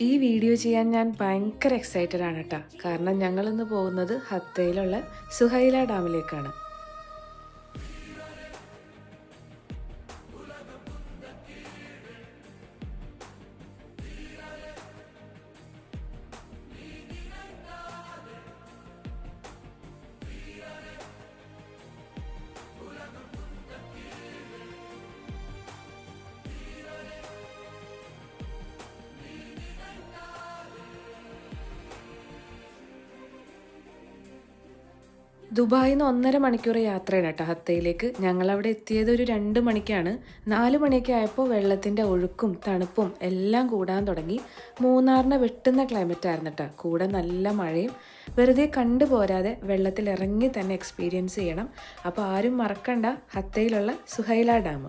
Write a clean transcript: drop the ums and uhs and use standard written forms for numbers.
ഈ വീഡിയോ ചെയ്യാൻ ഞാൻ ഭയങ്കര എക്സൈറ്റഡ് ആണ് കേട്ടോ. കാരണം ഞങ്ങളിന്ന് പോകുന്നത് ഹത്തയിലുള്ള സുഹൈല ഡാമിലേക്കാണ്. ദുബായിൽ നിന്ന് 1.5 മണിക്കൂർ യാത്രയാണ് കേട്ടോ ഹത്തയിലേക്ക്. ഞങ്ങളവിടെ എത്തിയത് ഒരു 2 മണിക്കാണ്. 4 മണിയൊക്കെ ആയപ്പോൾ വെള്ളത്തിൻ്റെ ഒഴുക്കും തണുപ്പും എല്ലാം കൂടാൻ തുടങ്ങി. മൂന്നാറിനെ വെട്ടുന്ന ക്ലൈമറ്റ് ആയിരുന്നു കേട്ടോ. കൂടെ നല്ല മഴയും. വെറുതെ കണ്ടുപോരാതെ വെള്ളത്തിൽ ഇറങ്ങി തന്നെ എക്സ്പീരിയൻസ് ചെയ്യണം. അപ്പോൾ ആരും മറക്കണ്ട ഹത്തയിലുള്ള സുഹൈല ഡാം.